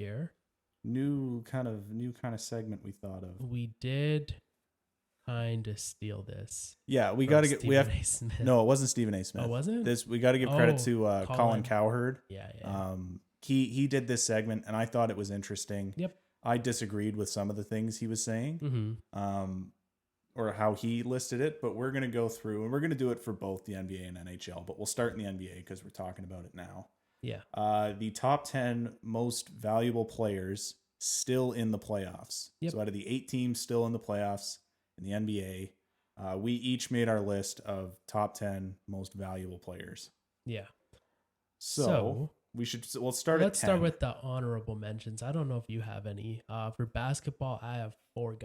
here. New kind of segment we thought of. We did kind of steal this. Yeah, we from got to get. We have. Stephen A. Smith. No, it wasn't Stephen A. Smith. Oh, was it? This we got to give credit Oh, to Colin Cowherd. Yeah. He did this segment, and I thought it was interesting. Yep. I disagreed with some of the things he was saying, Mm-hmm. or how he listed it. But we're gonna go through, and we're gonna do it for both the NBA and NHL. But we'll start in the NBA because we're talking about it now. Yeah. The top 10 most valuable players still in the playoffs. Yep. So out of the 8 teams still in the playoffs in the NBA, we each made our list of top 10 most valuable players. Yeah. So we'll start let's at 10. start with the honorable mentions. I don't know if you have any. For basketball, I have 5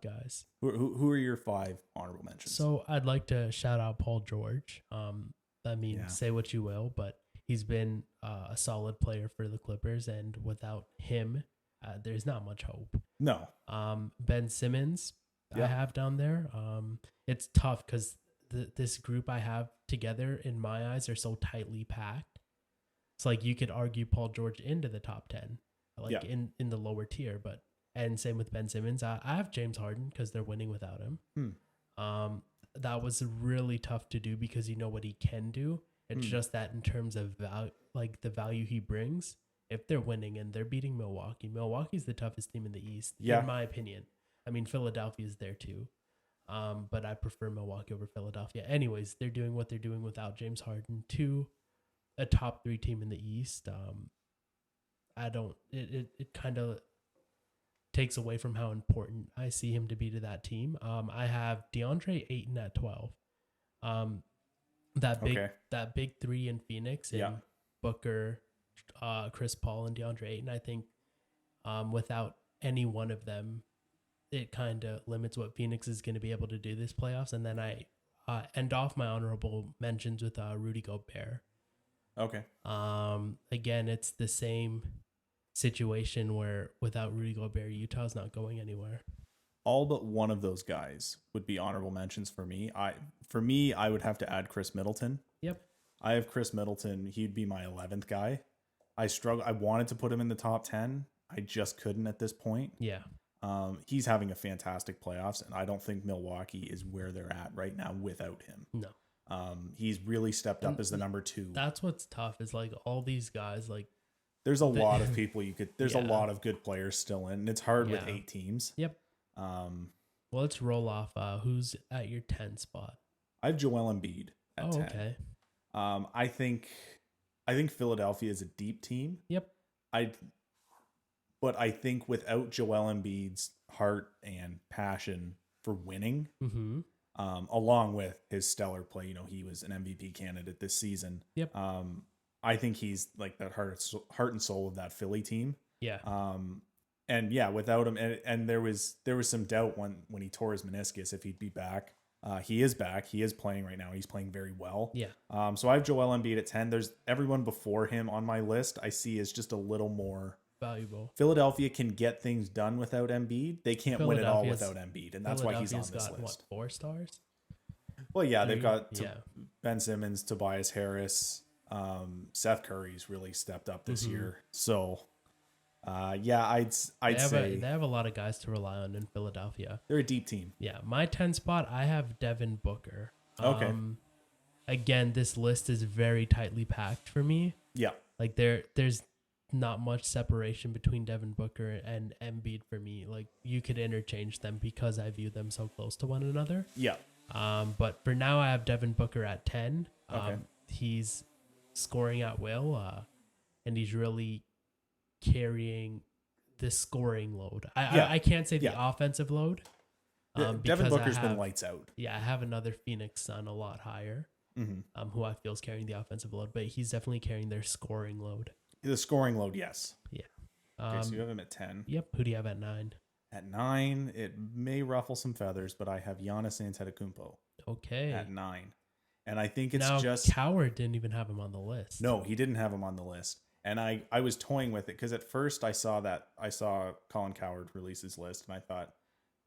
guys. Who are your 5 honorable mentions? So I'd like to shout out Paul George. Say what you will, but he's been a solid player for the Clippers, and without him, there's not much hope. No. Ben Simmons, I have down there. It's tough because this group I have together, in my eyes, are so tightly packed. It's like you could argue Paul George into the top 10, in the lower tier, and same with Ben Simmons. I have James Harden because they're winning without him. That was really tough to do because you know what he can do. It's just that in terms of the value he brings, if they're winning and they're beating Milwaukee's the toughest team in the East, in my opinion. I mean, Philadelphia's there too. But I prefer Milwaukee over Philadelphia. Anyways, they're doing what they're doing without James Harden to a top 3 team in the East. It kind of takes away from how important I see him to be to that team. I have DeAndre Ayton at 12. That big 3 in Phoenix and Booker, Chris Paul, and DeAndre Ayton. I think without any one of them, it kind of limits what Phoenix is going to be able to do this playoffs. And then I end off my honorable mentions with Rudy Gobert. Okay. Again, it's the same situation where without Rudy Gobert, Utah's not going anywhere. All but one of those guys would be honorable mentions for me. I would have to add Chris Middleton. Yep. I have Chris Middleton. He'd be my 11th guy. I wanted to put him in the top 10. I just couldn't at this point. Yeah. He's having a fantastic playoffs, and I don't think Milwaukee is where they're at right now without him. No. He's really stepped up as the number 2. That's what's tough is like all these guys, like there's a lot of people there's a lot of good players still in, and it's hard with 8 teams. Yep. Well, let's roll off. Who's at your 10 spot? I have Joel Embiid at 10. Okay. I think Philadelphia is a deep team. Yep. But I think without Joel Embiid's heart and passion for winning, along with his stellar play, he was an MVP candidate this season. Yep. I think he's like that heart and soul of that Philly team. Yeah. And without him, and there was some doubt when he tore his meniscus if he'd be back. He is back. He is playing right now. He's playing very well. Yeah. So I have Joel Embiid at 10. There's everyone before him on my list I see is just a little more valuable. Philadelphia can get things done without Embiid. They can't win it all without Embiid, and that's why he's on this list. What, 4 stars? Well, yeah, they've got Ben Simmons, Tobias Harris, Seth Curry's really stepped up this year. So, I'd say they have a lot of guys to rely on in Philadelphia. They're a deep team. Yeah, my 10 spot, I have Devin Booker. Okay. Again, this list is very tightly packed for me. Yeah. Like there's not much separation between Devin Booker and Embiid for me. Like you could interchange them because I view them so close to one another. Yeah. But for now I have Devin Booker at 10. Okay. He's scoring at will, and he's really carrying the scoring load. I can't say the offensive load. Devin Booker's been lights out. Yeah, I have another Phoenix Sun a lot higher, who I feel is carrying the offensive load, but he's definitely carrying their scoring load. The scoring load, yes. Yeah. Okay, so you have him at 10. Yep. Who do you have at 9? At 9, it may ruffle some feathers, but I have Giannis Antetokounmpo. Okay. At 9. And I think it's Coward didn't even have him on the list. No, he didn't have him on the list. And I was toying with it because at first I saw Colin Cowherd release his list, and I thought,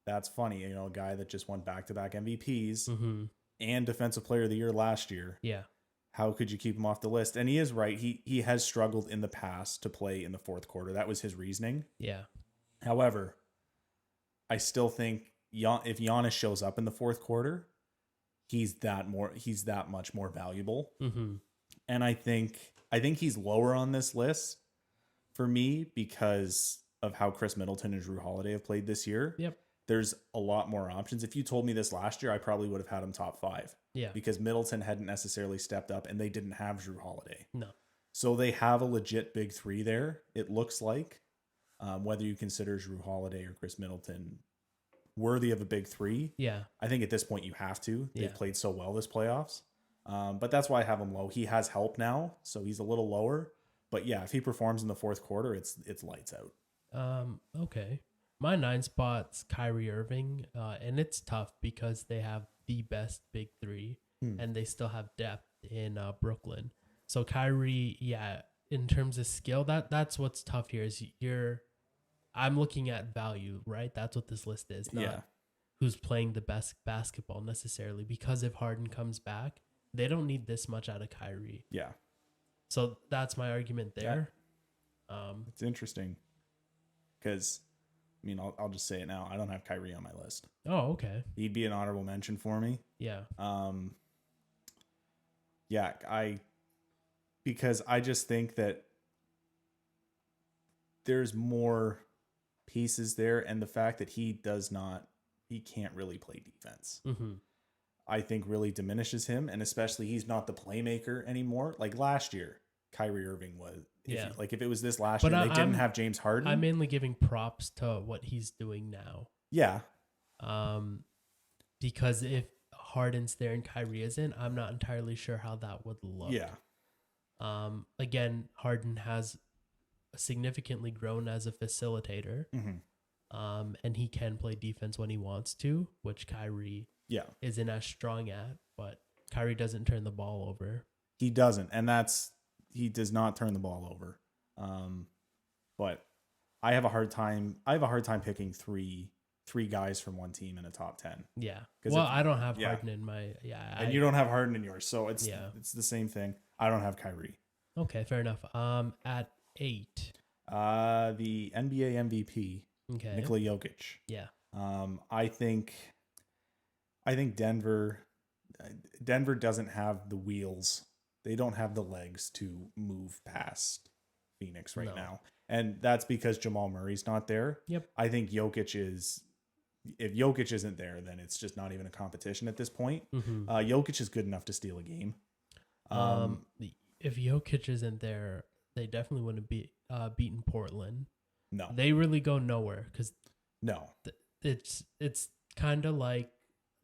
that's funny, a guy that just won back-to-back MVPs and Defensive Player of the Year last year. Yeah. how could you keep him off the list? And he is right. He has struggled in the past to play in the fourth quarter. That was his reasoning. Yeah. However, I still think if Giannis shows up in the fourth quarter, he's that much more valuable. Mm-hmm. And I think he's lower on this list for me because of how Chris Middleton and Jrue Holiday have played this year. Yep. There's a lot more options. If you told me this last year, I probably would have had him top 5. Yeah. Because Middleton hadn't necessarily stepped up and they didn't have Jrue Holiday. No. So they have a legit big 3 there, it looks like. Whether you consider Jrue Holiday or Chris Middleton worthy of a big 3. Yeah. I think at this point you have to. They've Yeah. played so well this playoffs. But that's why I have him low. He has help now, so he's a little lower. But yeah, if he performs in the fourth quarter, it's lights out. Okay. My 9 spot's Kyrie Irving, and it's tough because they have the best big 3, and they still have depth in Brooklyn. So Kyrie, yeah, in terms of skill, that's what's tough here. Is I'm looking at value, right? That's what this list is, not who's playing the best basketball necessarily. Because if Harden comes back, they don't need this much out of Kyrie. Yeah. So that's my argument there. It's interesting because, I mean, I'll just say it now. I don't have Kyrie on my list. Oh, okay. He'd be an honorable mention for me. Yeah. Because I just think that there's more pieces there, and the fact that he can't really play defense. Mm-hmm. I think really diminishes him, and especially he's not the playmaker anymore. Like last year, Kyrie Irving was. If it was this last year, they didn't have James Harden. I'm mainly giving props to what he's doing now. Yeah. Because if Harden's there and Kyrie isn't, I'm not entirely sure how that would look. Yeah. Again, Harden has significantly grown as a facilitator. Mm-hmm. And he can play defense when he wants to, which Kyrie isn't as strong at, but Kyrie doesn't turn the ball over. He doesn't, and he does not turn the ball over. But I have a hard time picking three guys from one team in a top 10. Yeah. Well, I don't have Harden in my and you don't have Harden in yours, so it's the same thing. I don't have Kyrie. Okay, fair enough. At 8. The NBA MVP, Nikola Jokic. Yeah. I think Denver doesn't have the wheels. They don't have the legs to move past Phoenix right now. And that's because Jamal Murray's not there. Yep. I think if Jokic isn't there, then it's just not even a competition at this point. Mm-hmm. Jokic is good enough to steal a game. If Jokic isn't there, they definitely wouldn't be beaten Portland. No. They really go nowhere because it's kind of like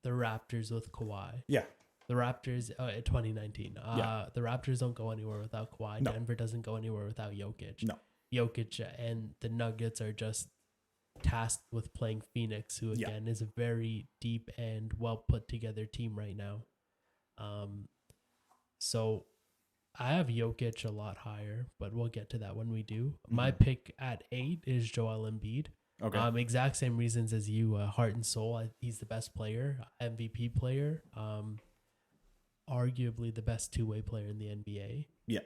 the Raptors with Kawhi. Yeah. The Raptors in 2019. The Raptors don't go anywhere without Kawhi. No. Denver doesn't go anywhere without Jokic. No. Jokic and the Nuggets are just tasked with playing Phoenix, who again is a very deep and well put together team right now. So I have Jokic a lot higher, but we'll get to that when we do. Mm-hmm. My pick at 8 is Joel Embiid. Okay. Exact same reasons as you, heart and soul. He's the best player, MVP player. Arguably the best two-way player in the NBA. Yeah.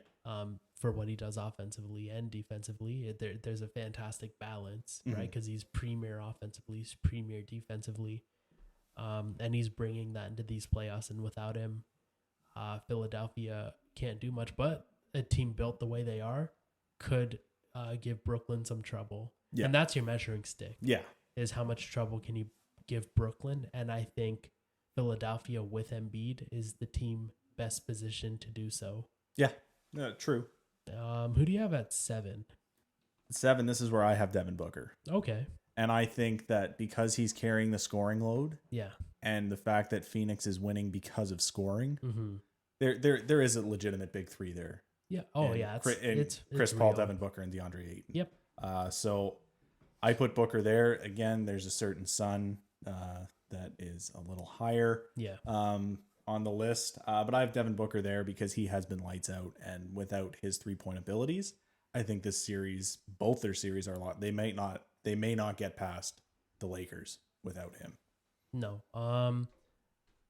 For what he does offensively and defensively, there's a fantastic balance, mm-hmm. right? Because he's premier offensively, he's premier defensively, and he's bringing that into these playoffs. And without him, Philadelphia can't do much. But a team built the way they are could give Brooklyn some trouble. Yeah. And that's your measuring stick. Yeah. Is how much trouble can you give Brooklyn? And I think Philadelphia with Embiid is the team best positioned to do so. Yeah, true. Who do you have at 7? 7, this is where I have Devin Booker. Okay. And I think that because he's carrying the scoring load, and the fact that Phoenix is winning because of scoring, mm-hmm. there is a legitimate big 3 there. Yeah. Oh, and yeah. It's Chris Paul, real. Devin Booker, and DeAndre Ayton. Yep. So I put Booker there. Again, there's a certain Sun that is a little higher. Yeah. On the list, but I have Devin Booker there because he has been lights out, and without his 3-point abilities, I think this series, both their series, are a lot. They may not get past the Lakers without him. No.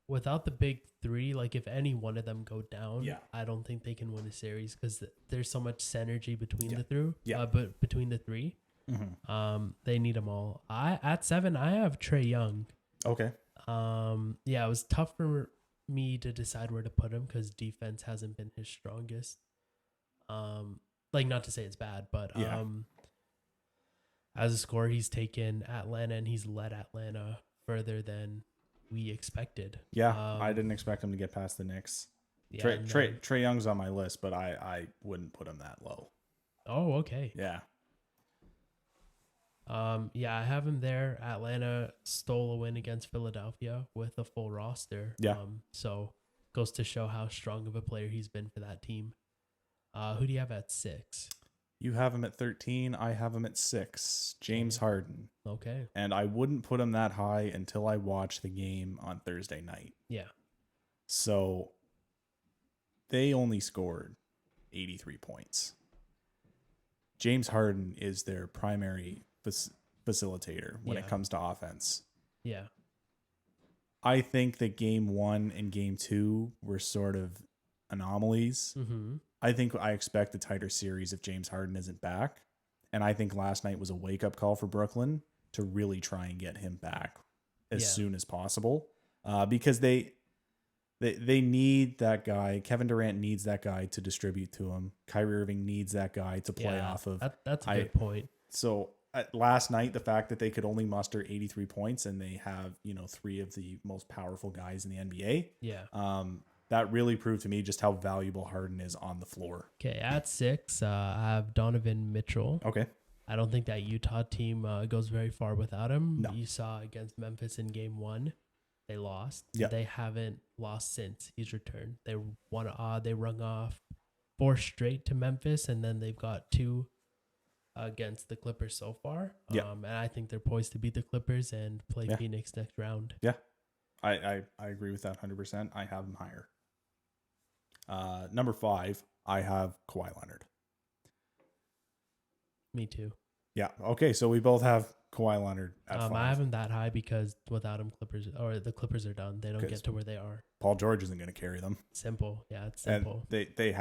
without the big three, like if any one of them go down, Yeah. I don't think they can win a series because there's so much synergy between Yeah. the three. Yeah. But between the three, they need them all. At 7, I have Trae Young. Okay. Yeah, it was tough for me to decide where to put him because defense hasn't been his strongest. Like not to say it's bad, but Yeah. as a scorer, he's taken Atlanta and he's led Atlanta further than we expected. Yeah, I didn't expect him to get past the Knicks. Yeah, Trae Young's on my list, but I wouldn't put him that low. Oh, okay. Yeah. Yeah, I have him there. Atlanta stole a win against Philadelphia with a full roster. Yeah. So goes to show how strong of a player he's been for that team. Who do you have at 6? You have him at 13. I have him at 6. James Harden. Okay. And I wouldn't put him that high until I watched the game on Thursday night. Yeah. So they only scored 83 points. James Harden is their primary facilitator when it comes to offense. Yeah. I think that game 1 and game 2 were sort of anomalies. Mm-hmm. I expect a tighter series if James Harden isn't back. And I think last night was a wake-up call for Brooklyn to really try and get him back as soon as possible. Because they need that guy. Kevin Durant needs that guy to distribute to him. Kyrie Irving needs that guy to play off of. That's a good point. So last night, the fact that they could only muster 83 points and they have, 3 of the most powerful guys in the NBA. Yeah. That really proved to me just how valuable Harden is on the floor. Okay, at 6, I have Donovan Mitchell. Okay. I don't think that Utah team goes very far without him. No. You saw against Memphis in game 1, they lost. Yeah. They haven't lost since he's returned. They rung off 4 straight to Memphis, and then they've got 2 against the Clippers so far. Yeah. And I think they're poised to beat the Clippers and play Phoenix next round. Yeah. I agree with that 100%. I have them higher. Number 5, I have Kawhi Leonard. Me too. Yeah. Okay. So we both have Kawhi Leonard at 5. I have him that high because without him, the Clippers are done. They don't get to where they are. Paul George isn't going to carry them. Simple. Yeah, it's simple. And they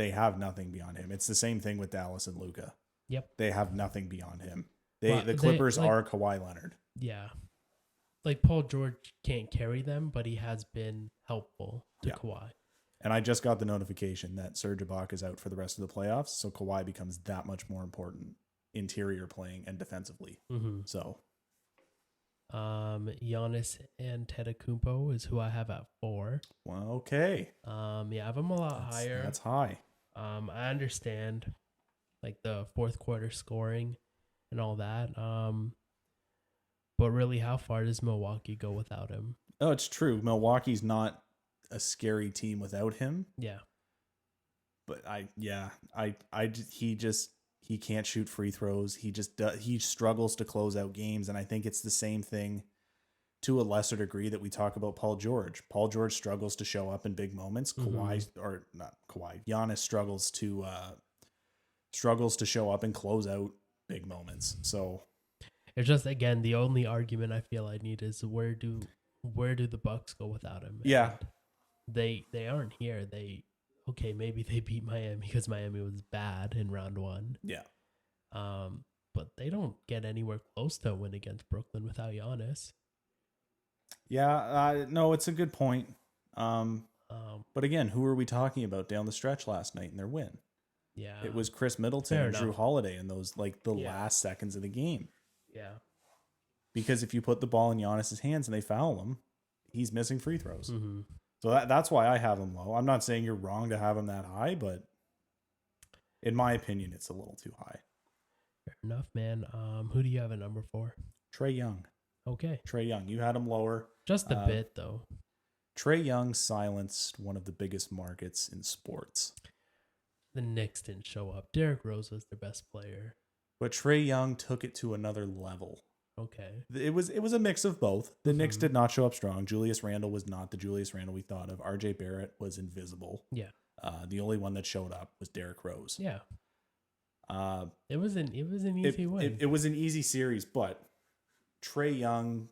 have nothing beyond him. It's the same thing with Dallas and Luka. Yep. They have nothing beyond him. The Clippers are Kawhi Leonard. Yeah. Like Paul George can't carry them, but he has been helpful to Kawhi. And I just got the notification that Serge Ibaka is out for the rest of the playoffs, so Kawhi becomes that much more important interior playing and defensively. Mm-hmm. So, Giannis Antetokounmpo is who I have at 4. Well, okay. I have him a lot higher. That's high. I understand, like the fourth quarter scoring and all that. But really, how far does Milwaukee go without him? Oh, it's true. Milwaukee's not a scary team without him. Yeah. But he can't shoot free throws. He struggles to close out games. And I think it's the same thing to a lesser degree that we talk about Paul George. Paul George struggles to show up in big moments. Mm-hmm. Giannis struggles to show up and close out big moments. So it's just, again, the only argument I feel I need is where do the Bucks go without him? Yeah. And they aren't here. Maybe they beat Miami because Miami was bad in round 1. Yeah. But they don't get anywhere close to a win against Brooklyn without Giannis. Yeah, no, it's a good point. But again, who are we talking about down the stretch last night in their win? Yeah. It was Chris Middleton and Jrue Holiday in those last seconds of the game. Yeah. Because if you put the ball in Giannis's hands and they foul him, he's missing free throws. Mm-hmm. So that's why I have him low. I'm not saying you're wrong to have him that high, but in my opinion, it's a little too high. Fair enough, man. Who do you have at number 4? Trae Young. Okay. Trae Young. You had him lower. Just a bit, though. Trae Young silenced one of the biggest markets in sports. The Knicks didn't show up. Derrick Rose was their best player. But Trae Young took it to another level. Okay. It was a mix of both. The Knicks did not show up strong. Julius Randle was not the Julius Randle we thought of. RJ Barrett was invisible. Yeah. The only one that showed up was Derrick Rose. Yeah. It was an easy win. It was an easy series, but Trae Young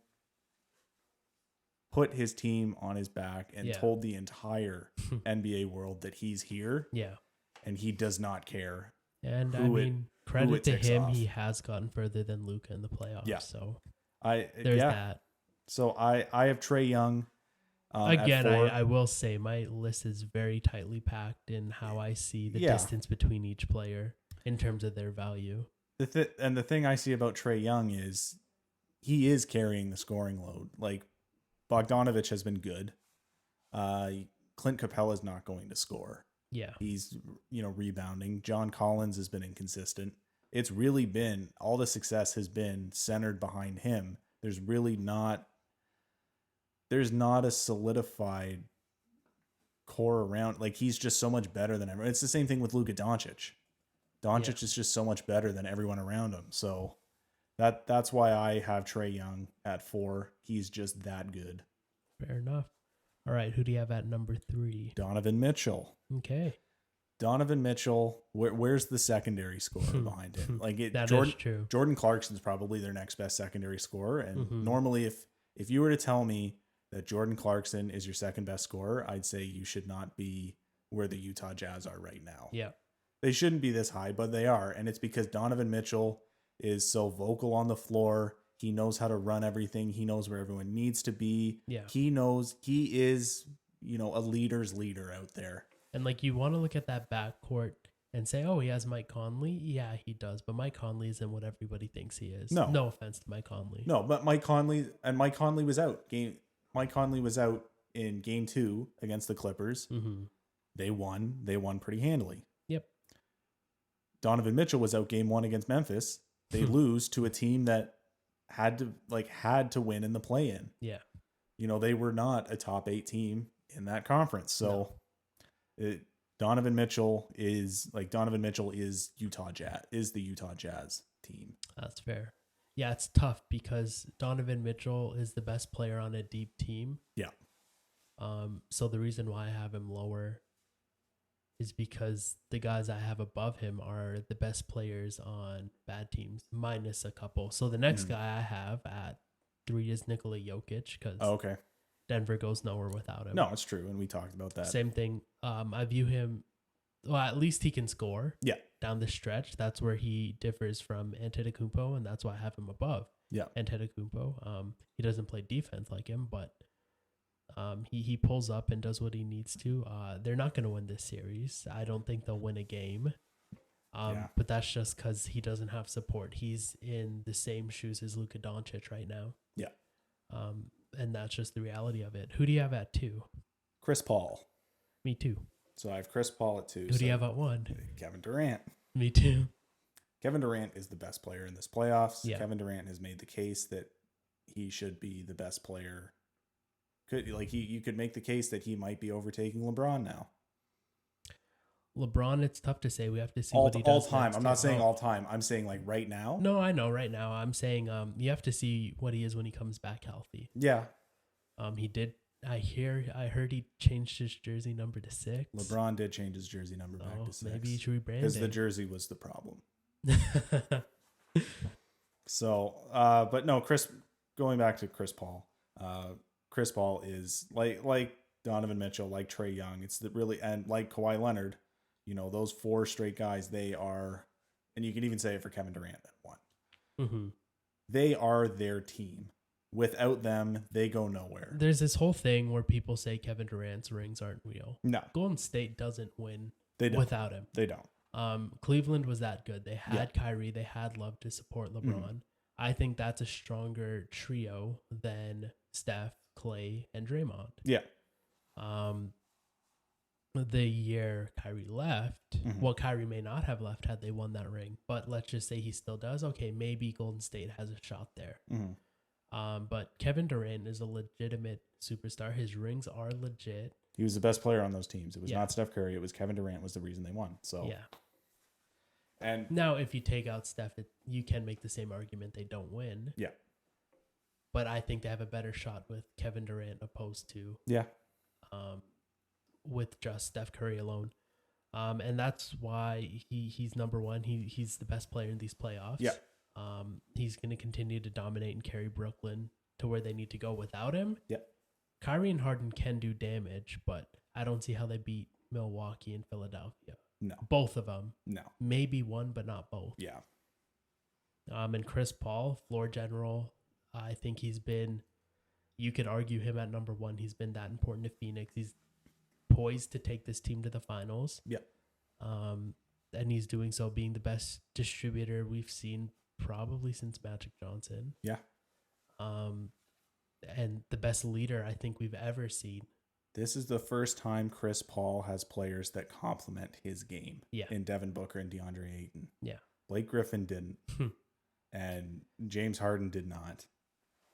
put his team on his back and Yeah. told the entire NBA world that he's here Yeah. and he does not care. And Who I it- mean, credit it to ticks him, off. he has gotten further than Luka in the playoffs. Yeah. So There's there's that. So I have Trae Young. Again, at 4. I will say my list is very tightly packed in how I see the Yeah. distance between each player in terms of their value. The thing I see about Trae Young is he is carrying the scoring load. Like Bogdanovich has been good. Clint Capella's not going to score. Yeah. He's rebounding. John Collins has been inconsistent. It's really been all the success has been centered behind him. There's not a solidified core around. Like he's just so much better than everyone. It's the same thing with Luka Doncic. Doncic is just so much better than everyone around him. So that's why I have Trae Young at 4. He's just that good. Fair enough. All right. Who do you have at number 3? Donovan Mitchell. Okay. Donovan Mitchell, where's the secondary scorer behind him? Like That is true. Jordan Clarkson's probably their next best secondary scorer. And Mhm. normally if you were to tell me that Jordan Clarkson is your second best scorer, I'd say you should not be where the Utah Jazz are right now. Yeah. They shouldn't be this high, but they are. And it's because Donovan Mitchell is so vocal on the floor. He knows how to run everything. He knows where everyone needs to be. Yeah. He knows he is, a leader's leader out there. And like you want to look at that backcourt and say, oh, he has Mike Conley. Yeah, he does. But Mike Conley isn't what everybody thinks he is. No. No offense to Mike Conley. No, but Mike Conley was out. Mike Conley was out in game 2 against the Clippers. Mm-hmm. They won pretty handily. Yep. Donovan Mitchell was out game 1 against Memphis. They lose to a team that had to win in the play-in. Yeah. They were not a top 8 team in that conference. So Donovan Mitchell is the Utah Jazz team. That's fair. Yeah, it's tough because Donovan Mitchell is the best player on a deep team. Yeah. So the reason why I have him lower is because the guys I have above him are the best players on bad teams, minus a couple. So the next guy I have at 3 is Nikola Jokic because okay. Denver goes nowhere without him. No, it's true, and we talked about that. Same thing. I view him. Well, at least he can score. Yeah. Down the stretch, that's where he differs from Antetokounmpo, and that's why I have him above. Yeah. Antetokounmpo. He doesn't play defense like him, but he pulls up and does what he needs to. They're not going to win this series. I don't think they'll win a game. But that's just because he doesn't have support. He's in the same shoes as Luka Doncic right now. Yeah. And that's just the reality of it. Who do you have at 2? Chris Paul. Me too. So I have Chris Paul at 2. Who do you have at 1? Kevin Durant. Me too. Kevin Durant is the best player in this playoffs. Yeah. Kevin Durant has made the case that he should be the best player. You could make the case that he might be overtaking LeBron now. LeBron, it's tough to say. We have to see all what he does time. next I'm not year. saying all time. I'm saying like right now. No, I know right now. I'm saying you have to see what he is when he comes back healthy. Yeah. He did. I heard he changed his jersey number to 6. LeBron did change his jersey number back to 6. Maybe he should rebrand because it. the jersey was the problem. So, but no, going back to Chris Paul. Chris Paul is like Donovan Mitchell, like Trae Young. It's and like Kawhi Leonard, those 4 straight guys, they are, and you can even say it for Kevin Durant at 1. Mm-hmm. They are their team. Without them, they go nowhere. There's this whole thing where people say Kevin Durant's rings aren't real. No. Golden State doesn't win They don't. without him. They don't. Cleveland was that good. They had Kyrie. They had Love to support LeBron. I think that's a stronger trio than Steph, Clay, and Draymond. Yeah. The year Kyrie left, well, Kyrie may not have left had they won that ring, but let's just say he still does. Okay, maybe Golden State has a shot there. But Kevin Durant is a legitimate superstar. His rings are legit. He was the best player on those teams. It was not Steph Curry. It was Kevin Durant was the reason they won. So yeah. And now, if you take out Steph, you can make the same argument they don't win. Yeah. But I think they have a better shot with Kevin Durant opposed to with just Steph Curry alone. And that's why he's number 1. He's the best player in these playoffs. Yeah. He's going to continue to dominate and carry Brooklyn to where they need to go without him. Yeah. Kyrie and Harden can do damage, but I don't see how they beat Milwaukee and Philadelphia. No. Both of them. No. Maybe one, but not both. Yeah. And Chris Paul, floor general, I think he's been, you could argue him at number one. He's been that important to Phoenix. He's poised to take this team to the finals. Yep. And he's doing so, being the best distributor we've seen probably since Magic Johnson. Yeah. And the best leader I think we've ever seen. This is the first time Chris Paul has players that complement his game. Yeah. In Devin Booker and DeAndre Ayton. Yeah. Blake Griffin didn't. And James Harden did not.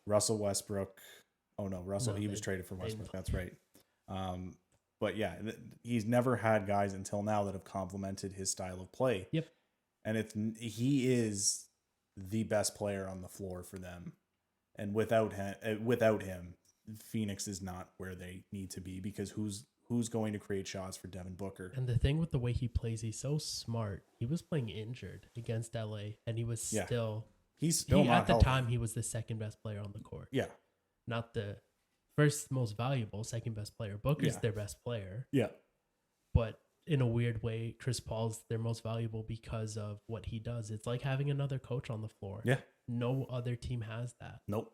Russell Westbrook. Oh no, he was traded for Westbrook. That's right. But yeah, he's never had guys until now that have complemented his style of play. Yep. And he is the best player on the floor for them. And without him, Phoenix is not where they need to be, because who's going to create shots for Devin Booker? And the thing with the way he plays, he's so smart. He was playing injured against LA, and he was still not at the healthy. time he was the second best player on the court. Yeah. Not the first most valuable, second best player. Booker's their best player. Yeah. But in a weird way, Chris Paul's their most valuable because of what he does. It's like having another coach on the floor. Yeah. No other team has that. Nope.